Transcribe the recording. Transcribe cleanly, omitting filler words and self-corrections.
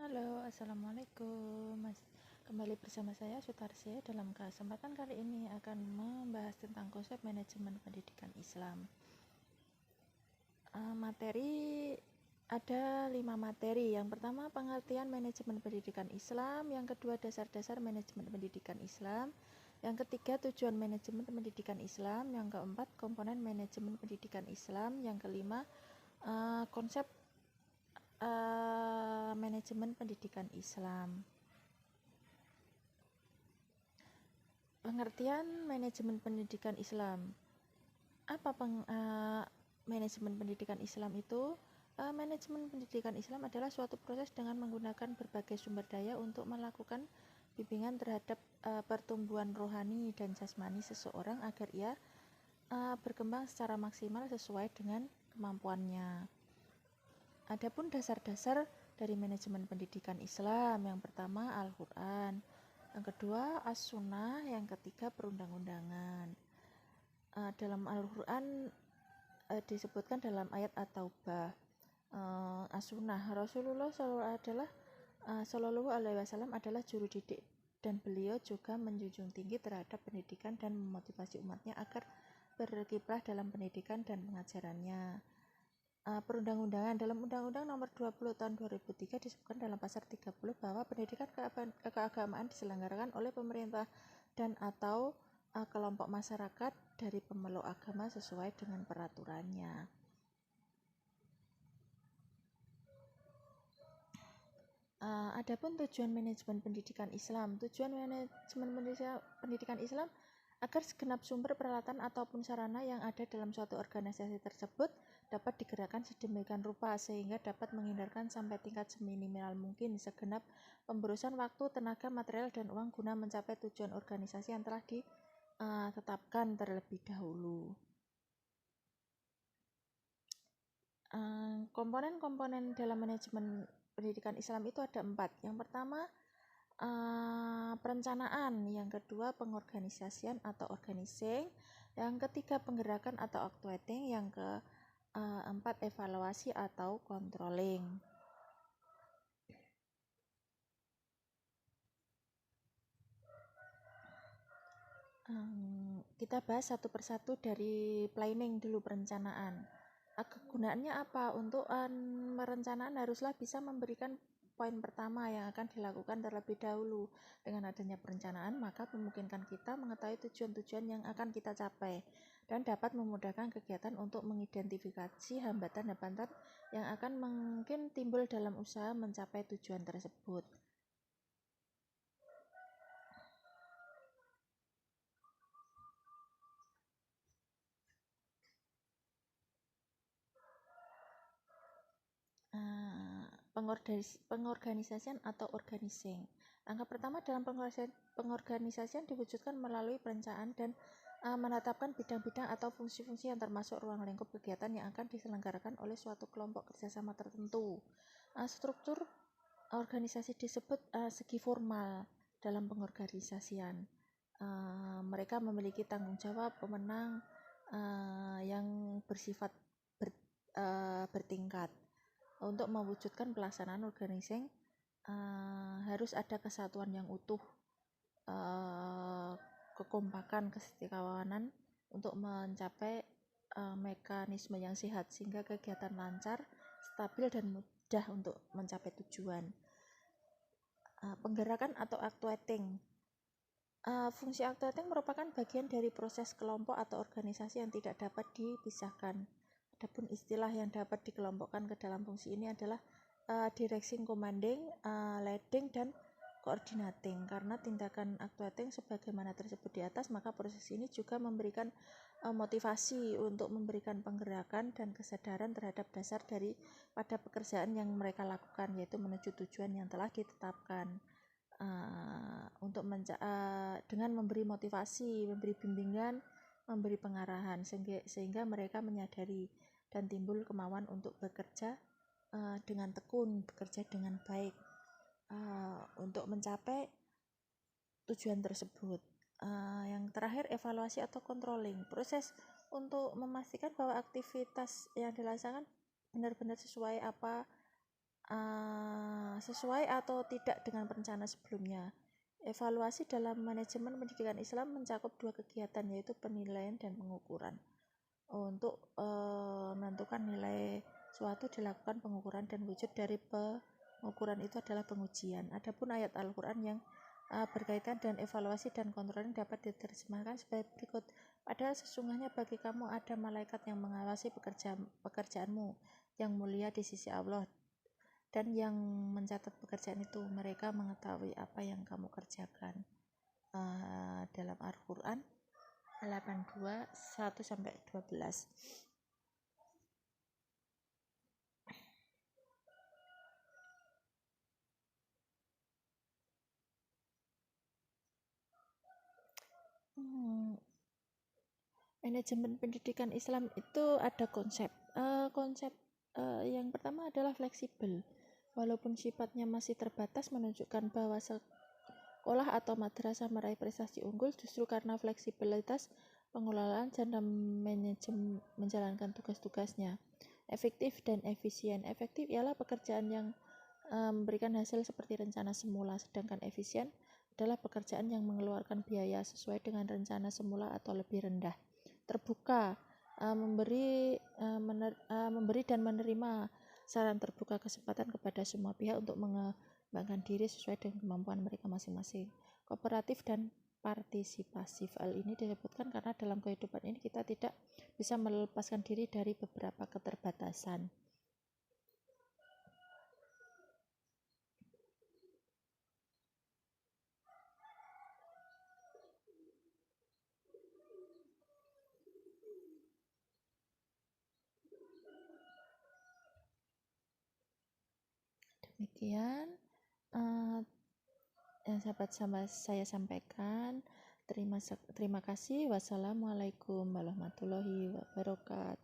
Halo, assalamualaikum. Kembali bersama saya Sutarsi. Dalam kesempatan kali ini akan membahas tentang konsep manajemen pendidikan Islam. Materi ada 5 materi. Yang pertama pengertian manajemen pendidikan Islam, yang kedua dasar-dasar manajemen pendidikan Islam, yang ketiga tujuan manajemen pendidikan Islam, yang keempat komponen manajemen pendidikan Islam, yang kelima konsep manajemen pendidikan Islam. Pengertian manajemen pendidikan Islam. Apa manajemen pendidikan Islam itu? Manajemen pendidikan Islam adalah suatu proses dengan menggunakan berbagai sumber daya untuk melakukan bimbingan terhadap pertumbuhan rohani dan jasmani seseorang agar ia berkembang secara maksimal sesuai dengan kemampuannya. Adapun dasar-dasar dari manajemen pendidikan Islam, yang pertama Al-Quran, yang kedua As-Sunnah, yang ketiga perundang-undangan. Dalam Al-Quran disebutkan dalam ayat At-Taubah, As-Sunnah, Rasulullah Shallallahu Alaihi Wasallam adalah juru didik dan beliau juga menjunjung tinggi terhadap pendidikan dan memotivasi umatnya agar berkiprah dalam pendidikan dan pengajarannya. Perundang-undangan, dalam Undang-Undang Nomor 20 Tahun 2003 disebutkan dalam pasal 30 bahwa pendidikan keagamaan diselenggarakan oleh pemerintah dan atau kelompok masyarakat dari pemeluk agama sesuai dengan peraturannya. Adapun tujuan manajemen pendidikan Islam. Tujuan manajemen pendidikan Islam agar segenap sumber peralatan ataupun sarana yang ada dalam suatu organisasi tersebut dapat digerakkan sedemikian rupa sehingga dapat menghindarkan sampai tingkat seminimal mungkin segenap pemborosan waktu, tenaga, material, dan uang guna mencapai tujuan organisasi yang telah ditetapkan terlebih dahulu. Komponen-komponen dalam manajemen pendidikan Islam itu ada 4. Yang pertama perencanaan, yang kedua pengorganisasian atau organizing, yang ketiga penggerakan atau actuating, yang keempat evaluasi atau controlling. Kita bahas satu persatu dari planning dulu, perencanaan. Kegunaannya apa? Untuk perencanaan haruslah bisa memberikan poin pertama yang akan dilakukan terlebih dahulu. Dengan adanya perencanaan, maka memungkinkan kita mengetahui tujuan-tujuan yang akan kita capai dan dapat memudahkan kegiatan untuk mengidentifikasi hambatan-hambatan yang akan mungkin timbul dalam usaha mencapai tujuan tersebut. Pengorganisasian atau organizing. Langkah pertama dalam pengorganisasian diwujudkan melalui perencanaan dan menetapkan bidang-bidang atau fungsi-fungsi yang termasuk ruang lingkup kegiatan yang akan diselenggarakan oleh suatu kelompok kerjasama tertentu. Struktur organisasi disebut segi formal dalam pengorganisasian. Mereka memiliki tanggung jawab, pemenang yang bersifat bertingkat. Untuk mewujudkan pelaksanaan organizing harus ada kesatuan yang utuh, kekompakan, kesetiakawanan untuk mencapai mekanisme yang sehat sehingga kegiatan lancar, stabil, dan mudah untuk mencapai tujuan. Penggerakan atau actuating. Fungsi actuating merupakan bagian dari proses kelompok atau organisasi yang tidak dapat dipisahkan. Adapun istilah yang dapat dikelompokkan ke dalam fungsi ini adalah directing, commanding, leading, dan coordinating. Karena tindakan actuating sebagaimana tersebut di atas, maka proses ini juga memberikan motivasi untuk memberikan penggerakan dan kesadaran terhadap dasar pada pekerjaan yang mereka lakukan, yaitu menuju tujuan yang telah ditetapkan. Dengan memberi motivasi, memberi bimbingan, memberi pengarahan sehingga mereka menyadari dan timbul kemauan untuk bekerja dengan tekun, bekerja dengan baik untuk mencapai tujuan tersebut. Yang terakhir evaluasi atau controlling, proses untuk memastikan bahwa aktivitas yang dilaksanakan benar-benar sesuai apa sesuai atau tidak dengan rencana sebelumnya. Evaluasi dalam manajemen pendidikan Islam mencakup dua kegiatan, yaitu penilaian dan pengukuran. Untuk menentukan nilai suatu dilakukan pengukuran, dan wujud dari pengukuran itu adalah pengujian. Adapun ayat Al-Quran yang berkaitan dengan evaluasi dan kontrol dapat diterjemahkan sebagai berikut. Padahal sesungguhnya bagi kamu ada malaikat yang mengawasi pekerjaanmu yang mulia di sisi Allah, dan yang mencatat pekerjaan itu. Mereka mengetahui apa yang kamu kerjakan. Dalam Al-Quran 82 1-12. Manajemen pendidikan Islam itu ada konsep. Yang pertama adalah fleksibel. Walaupun sifatnya masih terbatas, menunjukkan bahwa sekolah atau madrasah meraih prestasi unggul justru karena fleksibilitas pengelolaan dan manajemen menjalankan tugas-tugasnya. Efektif dan efisien. Efektif ialah pekerjaan yang memberikan hasil seperti rencana semula, sedangkan efisien adalah pekerjaan yang mengeluarkan biaya sesuai dengan rencana semula atau lebih rendah. Terbuka, memberi dan menerima saran terbuka, kesempatan kepada semua pihak untuk mengembangkan diri sesuai dengan kemampuan mereka masing-masing. Kooperatif dan partisipasif. Hal ini disebutkan karena dalam kehidupan ini kita tidak bisa melepaskan diri dari beberapa keterbatasan. Demikian yang dapat saya sampaikan. Terima kasih. Wassalamualaikum warahmatullahi wabarakatuh.